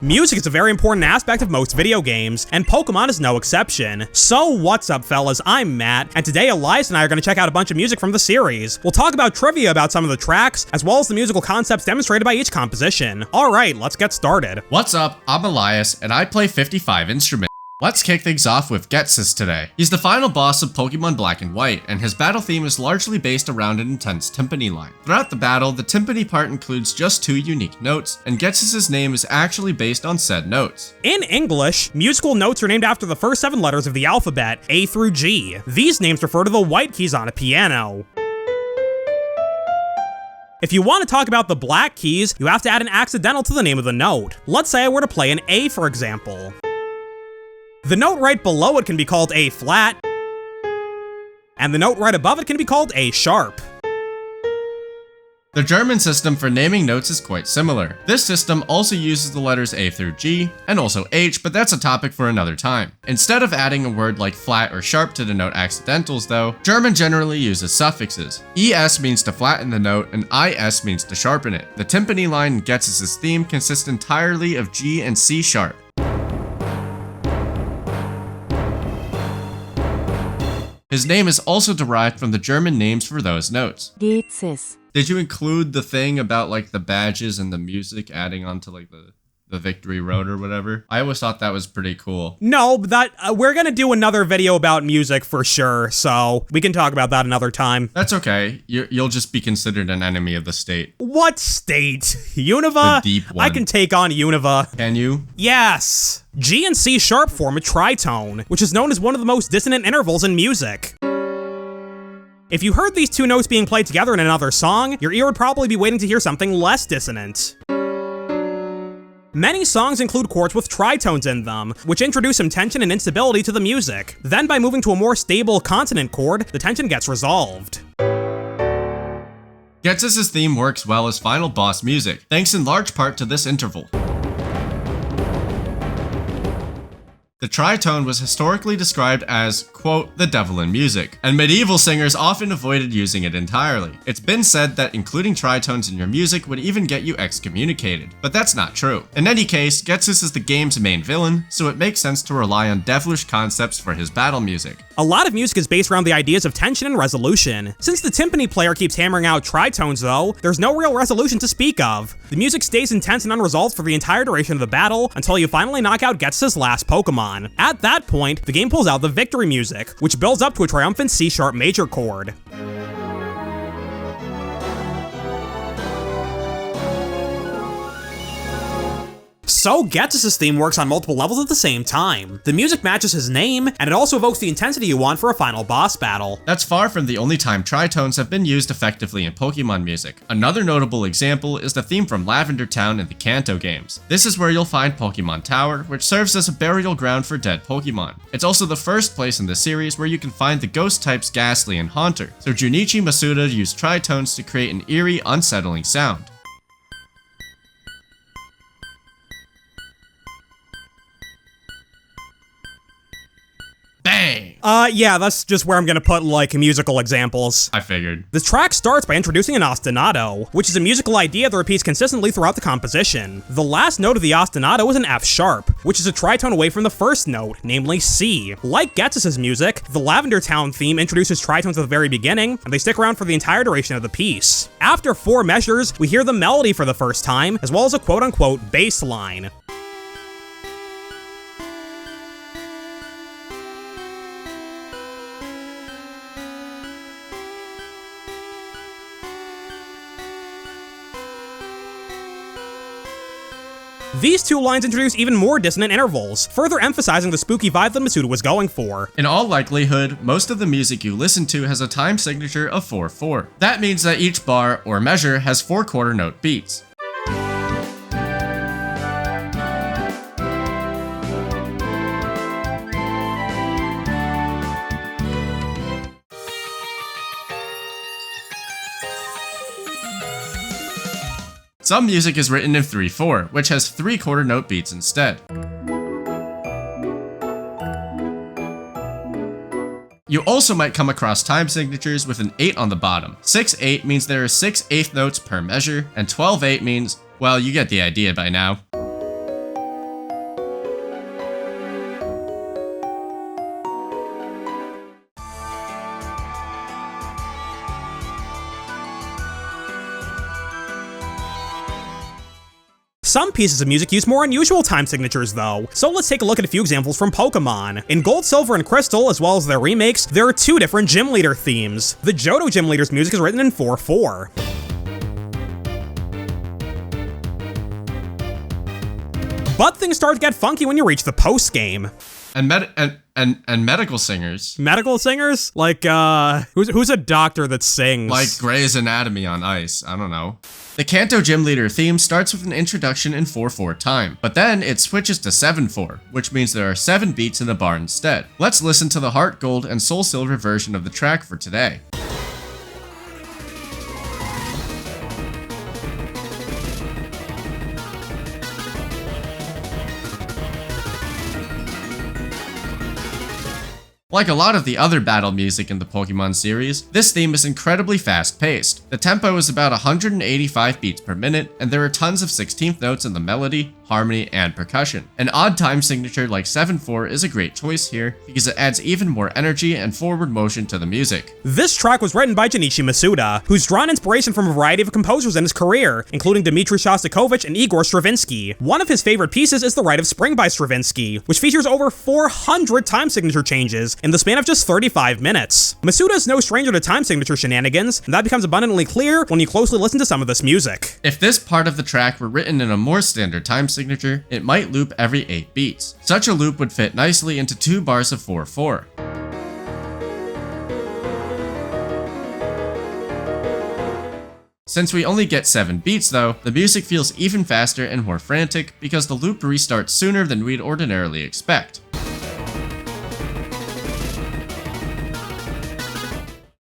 Music is a very important aspect of most video games, and Pokemon is no exception. So what's up, fellas? I'm Matt, and today Elias and I are going to check out a bunch of music from the series. We'll talk about trivia about some of the tracks, as well as the musical concepts demonstrated by each composition. Alright, let's get started. What's up? I'm Elias, and I play 55 instruments. Let's kick things off with Ghetsis today. He's the final boss of Pokemon Black and White, and his battle theme is largely based around an intense timpani line. Throughout the battle, the timpani part includes just 2 unique notes, and Ghetsis' name is actually based on said notes. In English, musical notes are named after the first 7 letters of the alphabet, A through G. These names refer to the white keys on a piano. If you want to talk about the black keys, you have to add an accidental to the name of the note. Let's say I were to play an A, for example. The note right below it can be called A flat, and the note right above it can be called A sharp. The German system for naming notes is quite similar. This system also uses the letters A through G, and also H, but that's a topic for another time. Instead of adding a word like flat or sharp to denote accidentals though, German generally uses suffixes. ES means to flatten the note, and IS means to sharpen it. The timpani line in Ghetsis' theme consists entirely of G and C sharp. His name is also derived from the German names for those notes. Ghetsis. Did you include the thing about like the badges and the music adding onto like the victory road or whatever? I always thought that was pretty cool. No, but we're gonna do another video about music for sure, so we can talk about that another time. That's okay. You'll just be considered an enemy of the state. What state? Unova? The deep one. I can take on Unova. Can you? Yes! G and C sharp form a tritone, which is known as one of the most dissonant intervals in music. If you heard these 2 notes being played together in another song, your ear would probably be waiting to hear something less dissonant. Many songs include chords with tritones in them, which introduce some tension and instability to the music. Then by moving to a more stable consonant chord, the tension gets resolved. Ghetsis' theme works well as final boss music, thanks in large part to this interval. The tritone was historically described as, quote, the devil in music, and medieval singers often avoided using it entirely. It's been said that including tritones in your music would even get you excommunicated, but that's not true. In any case, Ghetsis is the game's main villain, so it makes sense to rely on devilish concepts for his battle music. A lot of music is based around the ideas of tension and resolution. Since the timpani player keeps hammering out tritones though, there's no real resolution to speak of. The music stays intense and unresolved for the entire duration of the battle until you finally knock out Ghetsis' last Pokemon. At that point, the game pulls out the victory music, which builds up to a triumphant C-sharp major chord. So Ghetsis' theme works on multiple levels at the same time. The music matches his name, and it also evokes the intensity you want for a final boss battle. That's far from the only time tritones have been used effectively in Pokemon music. Another notable example is the theme from Lavender Town in the Kanto games. This is where you'll find Pokemon Tower, which serves as a burial ground for dead Pokemon. It's also the first place in the series where you can find the ghost types Ghastly and Haunter, so Junichi Masuda used tritones to create an eerie, unsettling sound. Yeah, that's just where I'm gonna put, like, musical examples. I figured. The track starts by introducing an ostinato, which is a musical idea that repeats consistently throughout the composition. The last note of the ostinato is an F sharp, which is a tritone away from the first note, namely C. Like Ghetsis' music, the Lavender Town theme introduces tritones at the very beginning, and they stick around for the entire duration of the piece. After 4 measures, we hear the melody for the first time, as well as a quote-unquote bass line. These 2 lines introduce even more dissonant intervals, further emphasizing the spooky vibe that Masuda was going for. In all likelihood, most of the music you listen to has a time signature of 4/4. That means that each bar, or measure, has 4 quarter note beats. Some music is written in 3/4, which has 3 quarter note beats instead. You also might come across time signatures with an 8 on the bottom. 6/8 means there are 6/8 notes per measure, and 12/8 means, well, you get the idea by now. Some pieces of music use more unusual time signatures though, so let's take a look at a few examples from Pokemon. In Gold, Silver, and Crystal, as well as their remakes, there are two different gym leader themes. The Johto gym leader's music is written in 4/4. But things start to get funky when you reach the post-game. And medical singers. Medical singers? Like, who's a doctor that sings? Like Grey's Anatomy on ice, I don't know. The Kanto Gym Leader theme starts with an introduction in 4/4 time, but then it switches to 7/4, which means there are 7 beats in the bar instead. Let's listen to the Heart Gold and Soul Silver version of the track for today. Like a lot of the other battle music in the Pokemon series, this theme is incredibly fast-paced. The tempo is about 185 beats per minute, and there are tons of 16th notes in the melody, harmony, and percussion. An odd time signature like 7/4 is a great choice here, because it adds even more energy and forward motion to the music. This track was written by Junichi Masuda, who's drawn inspiration from a variety of composers in his career, including Dmitri Shostakovich and Igor Stravinsky. One of his favorite pieces is The Rite of Spring by Stravinsky, which features over 400 time signature changes in the span of just 35 minutes. Masuda is no stranger to time signature shenanigans, and that becomes abundantly clear when you closely listen to some of this music. If this part of the track were written in a more standard time signature, it might loop every 8 beats. Such a loop would fit nicely into 2 bars of 4/4. Since we only get 7 beats though, the music feels even faster and more frantic because the loop restarts sooner than we'd ordinarily expect.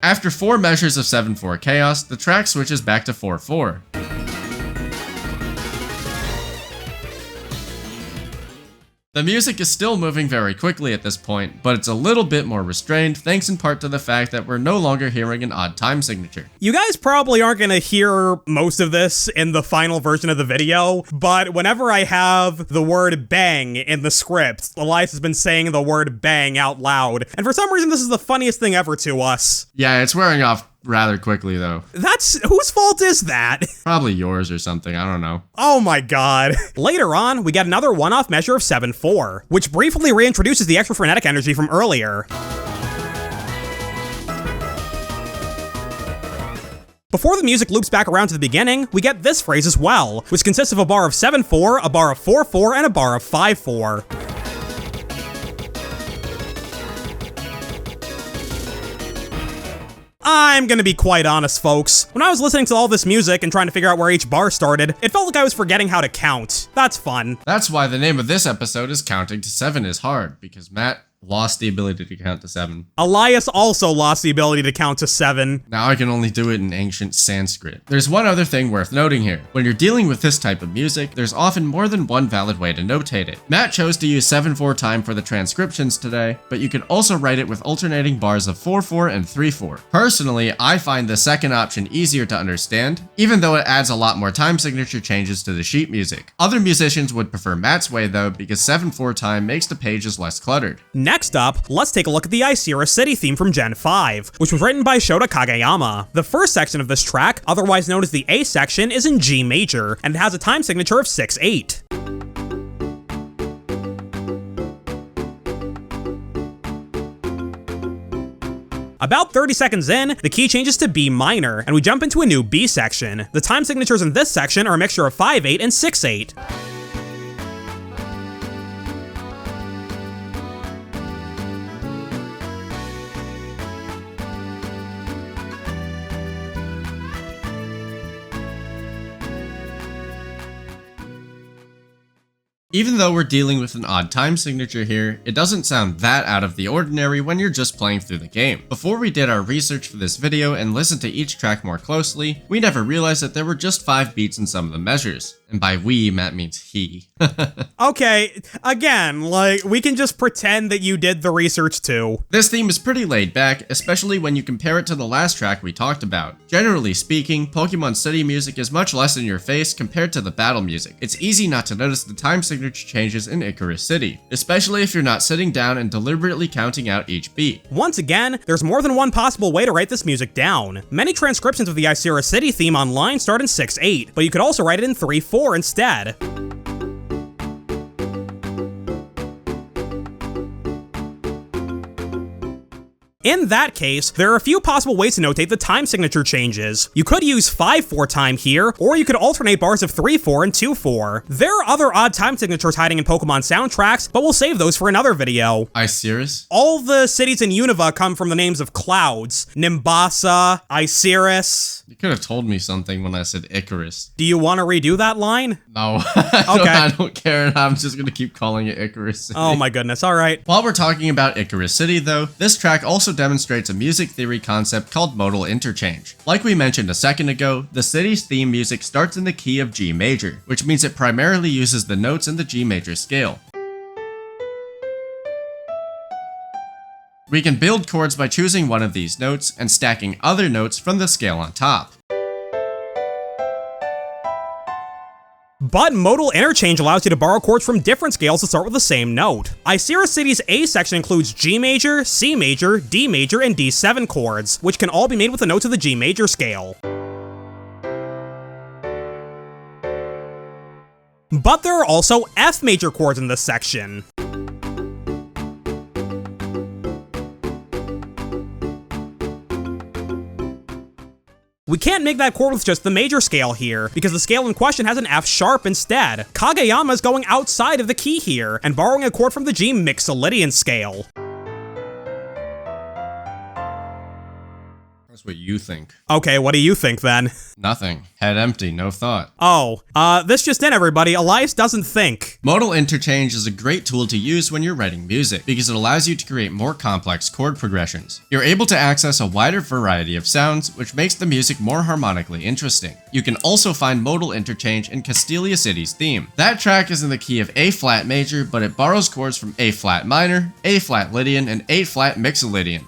After 4 measures of 7/4 chaos, the track switches back to 4/4. The music is still moving very quickly at this point, but it's a little bit more restrained thanks in part to the fact that we're no longer hearing an odd time signature. You guys probably aren't gonna hear most of this in the final version of the video, but whenever I have the word bang in the script, Elias has been saying the word bang out loud, and for some reason this is the funniest thing ever to us. Yeah, it's wearing off rather quickly though. That's whose fault is that? Probably yours or something, I don't know. Oh my god. Later on, we get another one-off measure of 7/4, which briefly reintroduces the extra frenetic energy from earlier. Before the music loops back around to the beginning, we get this phrase as well, which consists of a bar of 7/4, a bar of 4/4, and a bar of 5/4. I'm gonna be quite honest, folks. When I was listening to all this music and trying to figure out where each bar started, it felt like I was forgetting how to count. That's fun. That's why the name of this episode is Counting to 7 is Hard, because Matt lost the ability to count to 7. Elias also lost the ability to count to 7. Now I can only do it in ancient Sanskrit. There's one other thing worth noting here. When you're dealing with this type of music, there's often more than one valid way to notate it. Matt chose to use 7/4 time for the transcriptions today, but you can also write it with alternating bars of 4/4 and 3/4. Personally, I find the second option easier to understand, even though it adds a lot more time signature changes to the sheet music. Other musicians would prefer Matt's way though, because 7/4 time makes the pages less cluttered. Next up, let's take a look at the Icera City theme from Gen 5, which was written by Shota Kageyama. The first section of this track, otherwise known as the A section, is in G major, and it has a time signature of 6/8. About 30 seconds in, the key changes to B minor, and we jump into a new B section. The time signatures in this section are a mixture of 5/8 and 6/8. Even though we're dealing with an odd time signature here, it doesn't sound that out of the ordinary when you're just playing through the game. Before we did our research for this video and listened to each track more closely, we never realized that there were just 5 beats in some of the measures. And by we, Matt means he. Okay, again, like, we can just pretend that you did the research too. This theme is pretty laid back, especially when you compare it to the last track we talked about. Generally speaking, Pokemon City music is much less in your face compared to the battle music. It's easy not to notice the time signature changes in Icarus City, especially if you're not sitting down and deliberately counting out each beat. Once again, there's more than one possible way to write this music down. Many transcriptions of the Icera City theme online start in 6/8, but you could also write it in 3/4 instead. In that case, there are a few possible ways to notate the time signature changes. You could use 5/4 time here, or you could alternate bars of 3/4 and 2/4. There are other odd time signatures hiding in Pokemon soundtracks, but we'll save those for another video. Icarus? All the cities in Unova come from the names of clouds. Nimbasa, Icarus. You could have told me something when I said Icarus. Do you want to redo that line? No, Okay. I don't care. I'm just gonna keep calling it Icarus City. Oh my goodness, alright. While we're talking about Icarus City though, this track also demonstrates a music theory concept called modal interchange. Like we mentioned a second ago, the city's theme music starts in the key of G major, which means it primarily uses the notes in the G major scale. We can build chords by choosing one of these notes and stacking other notes from the scale on top. But modal interchange allows you to borrow chords from different scales to start with the same note. Icarus City's A section includes G major, C major, D major, and D7 chords, which can all be made with the notes of the G major scale. But there are also F major chords in this section. We can't make that chord with just the major scale here, because the scale in question has an F sharp instead. Kageyama is going outside of the key here, and borrowing a chord from the G Mixolydian scale. That's what you think. Okay, what do you think then? Nothing. Head empty, no thought. Oh, this just in everybody, Elias doesn't think. Modal interchange is a great tool to use when you're writing music, because it allows you to create more complex chord progressions. You're able to access a wider variety of sounds, which makes the music more harmonically interesting. You can also find modal interchange in Castelia City's theme. That track is in the key of A flat major, but it borrows chords from A flat minor, A flat Lydian, and A flat Mixolydian.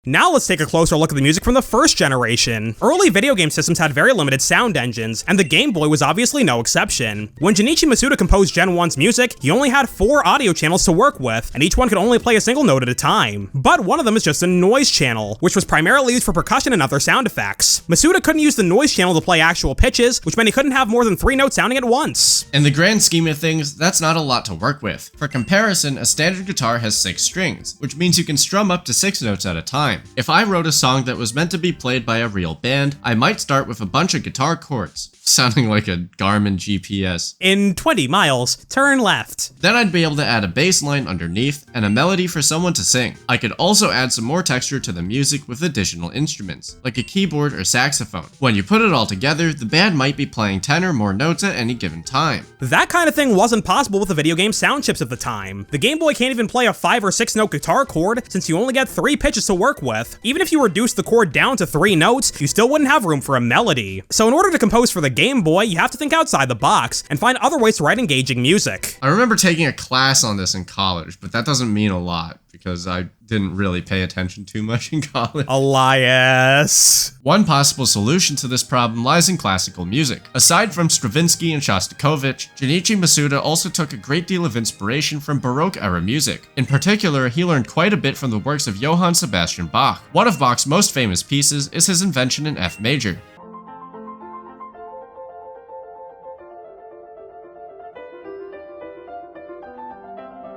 Now let's take a closer look at the music from the first generation. Early video game systems had very limited sound engines, and the Game Boy was obviously no exception. When Junichi Masuda composed Gen 1's music, he only had 4 audio channels to work with, and each one could only play a single note at a time. But one of them is just a noise channel, which was primarily used for percussion and other sound effects. Masuda couldn't use the noise channel to play actual pitches, which meant he couldn't have more than 3 notes sounding at once. In the grand scheme of things, that's not a lot to work with. For comparison, a standard guitar has 6 strings, which means you can strum up to 6 notes at a time. If I wrote a song that was meant to be played by a real band, I might start with a bunch of guitar chords, sounding like a Garmin GPS. In 20 miles, turn left. Then I'd be able to add a bass line underneath and a melody for someone to sing. I could also add some more texture to the music with additional instruments, like a keyboard or saxophone. When you put it all together, the band might be playing 10 or more notes at any given time. That kind of thing wasn't possible with the video game sound chips at the time. The Game Boy can't even play a 5 or 6 note guitar chord, since you only get 3 pitches to work with. Even if you reduce the chord down to 3 notes, you still wouldn't have room for a melody. So in order to compose for the Game Boy, you have to think outside the box and find other ways to write engaging music. I remember taking a class on this in college, but that doesn't mean a lot, because I didn't really pay attention too much in college. Elias. One possible solution to this problem lies in classical music. Aside from Stravinsky and Shostakovich, Junichi Masuda also took a great deal of inspiration from Baroque-era music. In particular, he learned quite a bit from the works of Johann Sebastian Bach. One of Bach's most famous pieces is his invention in F major.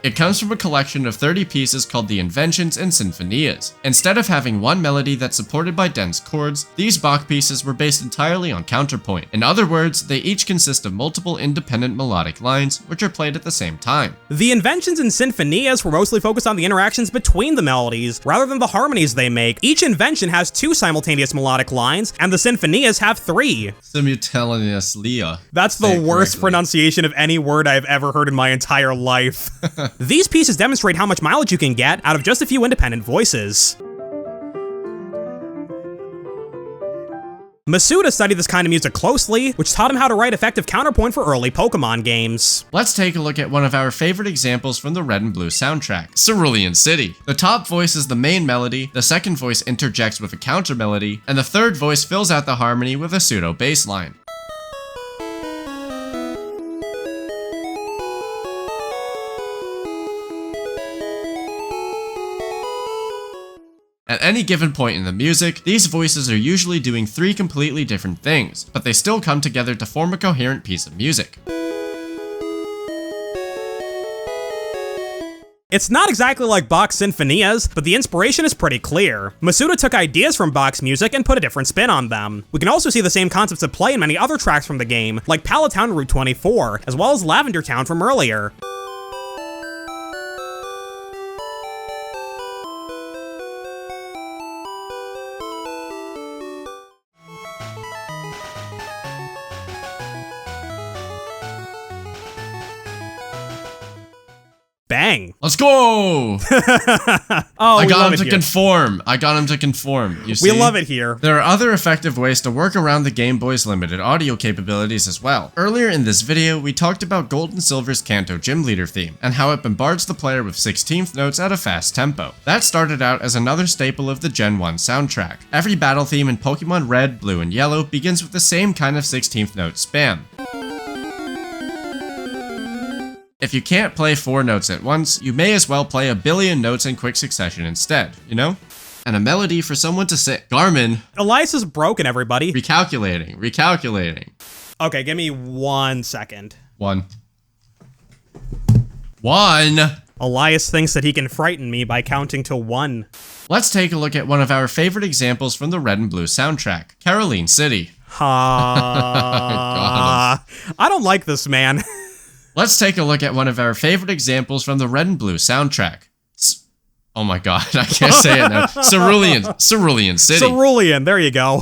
It comes from a collection of 30 pieces called the Inventions and Sinfonias. Instead of having one melody that's supported by dense chords, these Bach pieces were based entirely on counterpoint. In other words, they each consist of multiple independent melodic lines, which are played at the same time. The Inventions and Sinfonias were mostly focused on the interactions between the melodies, rather than the harmonies they make. Each invention has 2 simultaneous melodic lines, and the Sinfonias have 3. Simultaneously. That's the worst pronunciation of any word I've ever heard in my entire life. These pieces demonstrate how much mileage you can get out of just a few independent voices. Masuda studied this kind of music closely, which taught him how to write effective counterpoint for early Pokemon games. Let's take a look at one of our favorite examples from the Red and Blue soundtrack, Cerulean City. The top voice is the main melody, the second voice interjects with a counter melody, and the third voice fills out the harmony with a pseudo bass line. any given point in the music, these voices are usually doing 3 completely different things, but they still come together to form a coherent piece of music. It's not exactly like Bach's sinfonias, but the inspiration is pretty clear. Masuda took ideas from Bach's music and put a different spin on them. We can also see the same concepts at play in many other tracks from the game, like Palatown Route 24, as well as Lavender Town from earlier. Bang. Let's go! I got him to conform. I got him to conform. You see? We love it here. There are other effective ways to work around the Game Boy's limited audio capabilities as well. Earlier in this video, we talked about Gold and Silver's Kanto Gym Leader theme, and how it bombards the player with 16th notes at a fast tempo. That started out as another staple of the Gen 1 soundtrack. Every battle theme in Pokemon Red, Blue, and Yellow begins with the same kind of 16th note spam. If you can't play 4 notes at once, you may as well play a billion notes in quick succession instead, you know? And a melody for someone to sing. Garmin. Elias is broken, everybody. Recalculating. Okay, give me 1 second. 1. Elias thinks that he can frighten me by counting to 1. Let's take a look at one of our favorite examples from the Red and Blue soundtrack, Caroline City. I don't like this, man. Let's take a look at one of our favorite examples from the Red and Blue soundtrack. Oh my god, I can't say it now. Cerulean City. Cerulean, there you go.